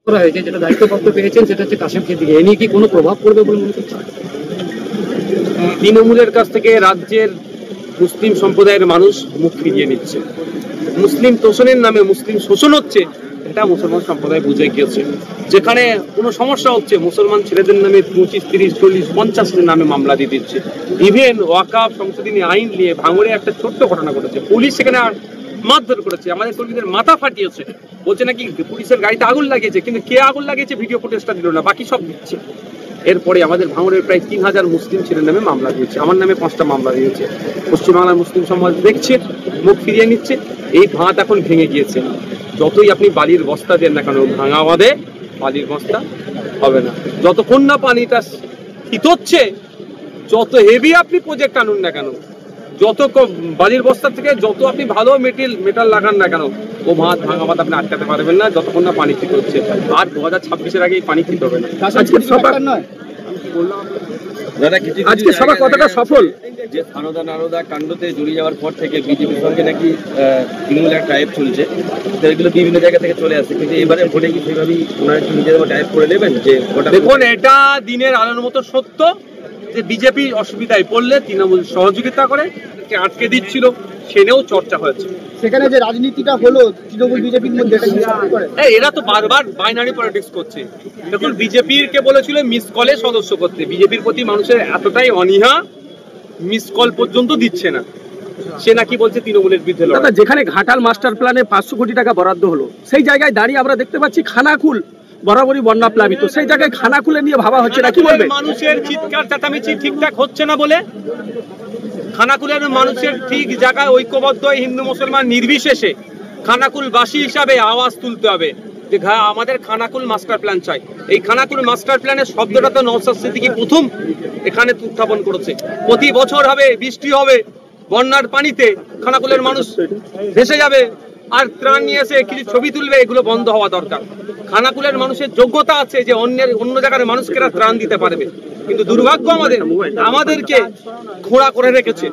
করা হয়েছে, যেটা দায়িত্বপ্রাপ্ত পেয়েছেন সেটা হচ্ছে কাশেম সিদ্দিকী। এ নিয়ে কি কোনো প্রভাব পড়বে বলে মনে করছেন? তৃণমূলের কাছ থেকে রাজ্যের মুসলিম সম্প্রদায়ের মানুষ মুখ ফিরিয়ে নিচ্ছে। মুসলিম তোষণের নামে মুসলিম শোষণ হচ্ছে, এটা মুসলমান সম্প্রদায় বুঝে গিয়েছে। যেখানে কোনো সমস্যা হচ্ছে মুসলমান ছেলেদের নামে 25, 30, 40, 50 নামে মামলা দিয়ে দিচ্ছে। ইভেন ওয়াকাফ সংশোধনী আইন নিয়ে ভাঙড়ে একটা ছোট্ট ঘটনা ঘটেছে, পুলিশ সেখানে মারধর করেছে, আমাদের কর্মীদের মাথা ফাটিয়েছে। বলছে নাকি পুলিশের গাড়িতে আগুন লাগিয়েছে, কিন্তু কে আগুন লাগিয়েছে ভিডিও ফুটেজটা দিল না, বাকি সব দিচ্ছে। এরপরে আমাদের ভাঙড়ের প্রায় 3000 মুসলিম ছেলের নামে মামলা দিয়েছে, আমার নামে 5টা মামলা দিয়েছে। পশ্চিমবাংলার মুসলিম সমাজ দেখছে, মুখ ফিরিয়ে নিচ্ছে। এই ভাঁত এখন ভেঙে গিয়েছে। যতই আপনি বালির বস্তা দেন না কেন, ভাঙা বাঁধে বালির বস্তা হবে না। যতক্ষণ না পানিটা হিতোচ্ছে, যত হেভি আপনি প্রজেক্ট আনুন না কেন, যত বালির বস্তা থেকে যত আপনি ভালো মেটাল লাগান না কেন, ও ভাঁত ভাঙা বাঁধ আপনি আটকাতে পারবেন না যতক্ষণ না পানি ঠিক হচ্ছে। আর 2026-এর আগে পানি ঠিক হবে না। আজকে সভা কতটা সফল? যে সারদা নারদা কাণ্ডতে জড়িয়ে যাওয়ার পর থেকে বিজেপির সঙ্গে নাকি তৃণমূলের টাইপ চলছে, এগুলো বিভিন্ন জায়গা থেকে চলে আসছে, কিন্তু এবারে ভোটে কি সেভাবেই ওনারা নিজেদের টাইপ করে নেবেন? যে দেখুন, এটা দিনের আলোর মতো সত্য যে বিজেপি অসুবিধায় পড়লে তৃণমূল সহযোগিতা করে, আটকে দিচ্ছিল, সেনেও চর্চা হয়েছে। সেখানে যে রাজনীতিটা হলো তৃণমূল বিজেপির মধ্যে, এরা তো বারবার বাইনারি পলিটিক্স করছে। দেখুন, বিজেপির কে বলেছিল মিস কলে সদস্য করতে, বিজেপির প্রতি মানুষের এতটাই অনীহা, মিস কল পর্যন্ত দিচ্ছে না। সে নাকি বলছে তৃণমূলের বিরুদ্ধে লড়াই। যেখানে ঘাটাল মাস্টার প্ল্যানে 500 কোটি টাকা বরাদ্দ হলো, সেই জায়গায় দাঁড়িয়ে আমরা দেখতে পাচ্ছি খানাকুল বরাবরই বন্যা প্লাবিত, সেই জায়গায় খানাকুলে নিয়ে ভাবা হচ্ছে না, কি বলবেন? মানুষের চিৎকার চেঁচামেচি ঠিকঠাক হচ্ছে না বলে খানাকুলের মানুষের ঠিক জায়গায় ঐক্যবদ্ধ হিন্দু মুসলমান নির্বিশেষে খানাকুলবাসী হিসাবে আওয়াজ তুলতে হবে যে আমাদের খানাকুল মাস্টার প্ল্যান চাই। এই খানাকুল মাস্টার প্ল্যানের শব্দটা তো নওশাদ সিদ্দিকী প্রথম এখানে উত্থাপন করেছে। প্রতি বছর হবে, বৃষ্টি হবে, বন্যার পানিতে খানাকুলের মানুষ ভেসে যাবে, আর ত্রাণ নিয়ে এসে কিছু ছবি তুলবে, এগুলো বন্ধ হওয়া দরকার। খানাকুলের মানুষের যোগ্যতা আছে যে অন্য জায়গার মানুষকে ত্রাণ দিতে পারবে, কিন্তু দুর্ভাগ্য আমাদেরকে খোঁড়া করে রেখেছে।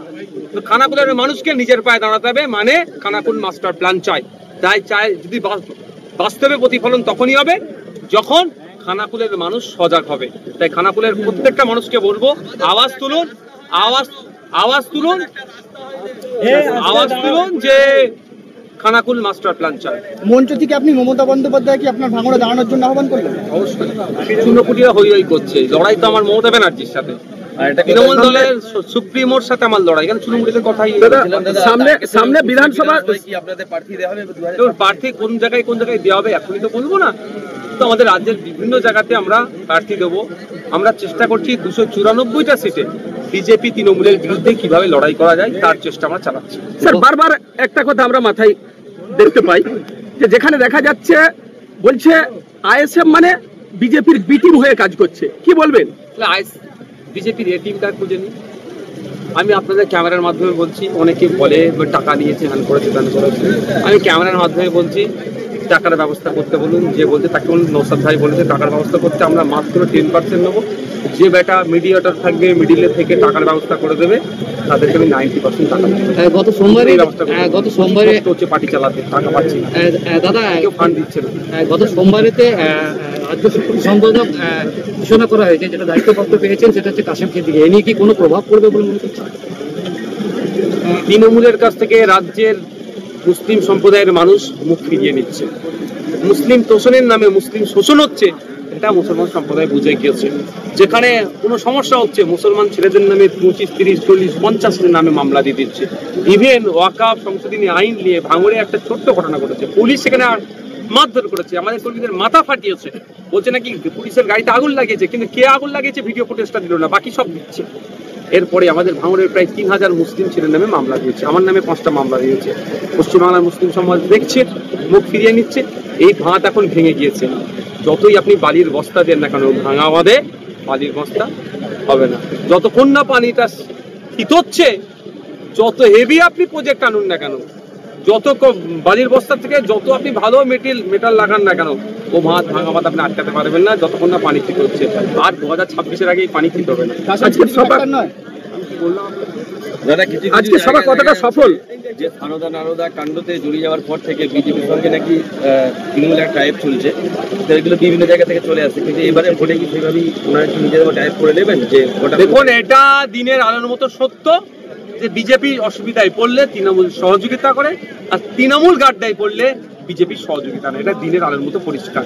তো খানাকুলের মানুষকে নিজের পায়ে দাঁড়াতে হবে, মানে খানাকুল মাস্টার প্ল্যান চাই। তাই চাই যদি বাস্তবে প্রতিফলন তখনই হবে যখন খানাকুলের মানুষ সজাগ হবে। তাই খানাকুলের প্রত্যেকটা মানুষকে বলবো, আওয়াজ তুলুন, আওয়াজ তুলুন যে খানাকুল মাস্টার প্ল্যান চাই। মঞ্চ থেকে আপনি মমতা বন্দ্যোপাধ্যায় কি আপনার ভাঙড়ে দাঁড়ানোর জন্য আহ্বান করলেন? অবশ্যই। চুনোপুটিরা হই করছে, লড়াই তো আমার মমতা ব্যানার্জির সাথে, তৃণমূল দলের সুপ্রিমোর সাথে আমার লড়াই। কেন চুনোপুটিদের কথাই সামনে বিধানসভা আপনাদের প্রার্থী দেওয়া হবে? প্রার্থী কোন জায়গায় দেওয়া হবে এখনই তো বলবো না। তো আমাদের রাজ্যের বিভিন্ন জায়গাতে আমরা প্রার্থী দেবো। আমরা চেষ্টা করছি 294টা সিটে বিজেপি তৃণমূলের বিরুদ্ধে কিভাবে লড়াই করা যায় তার চেষ্টা আমরা চালাচ্ছি। স্যার, বারবার একটা কথা আমরা মাথায় দেখতে পাই যে যেখানে দেখা যাচ্ছে বলছে আইএসএফ মানে বিজেপির বি টিম হয়ে কাজ করছে, কি বলবেন? বিজেপির এ টিমটা খুঁজে নিই। আমি আপনাদের ক্যামেরার মাধ্যমে বলছি, অনেকে বলে টাকা নিয়েছে, হ্যান করেছে, ত্যান করেছে। আমি ক্যামেরার মাধ্যমে বলছি টাকার ব্যবস্থা করতে বলুন। যে বলতে তাকে বলুন, নওশাদ ভাই বলেছে টাকার ব্যবস্থা করতে, আমরা মাত্র 10% নেবো। যে বেটা মিডিয়েটর থাকবে, মিডিলে থেকে টাকার ব্যবস্থা করে দেবে, তাদেরকে আমি 90% টাকা দেবো। গত সোমবারে হচ্ছে পার্টি চালাতে টাকা পাচ্ছি দাদা, কেউ ফান্ড দিচ্ছে না। গত সোমবারেতে রাজ্য সম্পাদক ঘোষণা করা হয়েছে, যেটা দায়িত্বপ্রাপ্ত পেয়েছেন সেটা হচ্ছে কাশেম সিদ্দিকী। এ নিয়ে কি কোনো প্রভাব পড়বে বলে মনে করছেন? তৃণমূলের কাছ থেকে রাজ্যের মুসলিম সম্প্রদায়ের মানুষ মুখ ফিরিয়ে নিচ্ছে। মুসলিম তোষণের নামে মুসলিম শোষণ হচ্ছে, এটা মুসলমান সম্প্রদায় বুঝে গিয়েছে। যেখানে কোনো সমস্যা হচ্ছে মুসলমান ছেলেদের নামে 25, 30, 40, 50 নামে মামলা দিয়ে দিচ্ছে। ইভেন ওয়াকাফ সংশোধনী আইন নিয়ে ভাঙড়ে একটা ছোট্ট ঘটনা ঘটেছে, পুলিশ সেখানে মারধর করেছে, আমাদের কর্মীদের মাথা ফাটিয়েছে। বলছে নাকি পুলিশের গাড়িতে আগুন লাগিয়েছে, কিন্তু কে আগুন লাগিয়েছে ভিডিও ফুটেজটা দিল না, বাকি সব দিচ্ছে। এরপরে আমাদের ভাঙড়ের প্রায় 3000 মুসলিম ছেলের নামে মামলা দিয়েছে, আমার নামে 5টা মামলা দিয়েছে। পশ্চিমবাংলার মুসলিম সমাজ দেখছে, মুখ ফিরিয়ে নিচ্ছে। এই ভাঁত এখন ভেঙে গিয়েছে। যতই আপনি বালির বস্তা দেন না কেন, ভাঙা বাঁধে বালির বস্তা হবে না। যতক্ষণ না পানিটা হিতোচ্ছে, যত হেভি আপনি প্রজেক্ট আনুন না কেন, যত বালির বস্তা থেকে যত আপনি ভালো মেটাল লাগান না কেন, ও ভাঁত ভাঙা বাঁধ আপনি আটকাতে পারবেন না যতক্ষণ না পানি ঠিক হচ্ছে। আর 2026-এর আগে পানি ঠিক হবে না। আজকে সভা কতটা সফল? যে সারদা কাণ্ডতে জড়িয়ে যাওয়ার পর থেকে বিজেপির সঙ্গে নাকি তৃণমূল একটা টাইপ চলছে, তো এগুলো বিভিন্ন জায়গা থেকে চলে আসে, কিন্তু এবারে ভোটে কি সেইভাবেই ওনারা একটু নিজেদের টাইপ করে নেবেন? যে দেখুন, এটা দিনের আলোর মতো সত্য যে বিজেপি অসুবিধায় পড়লে তৃণমূল সহযোগিতা করে, আর তৃণমূল গাড্ডায় পড়লে বিজেপি সহযোগিতা নেই। এটা দিনের আলোর মতো পরিষ্কার।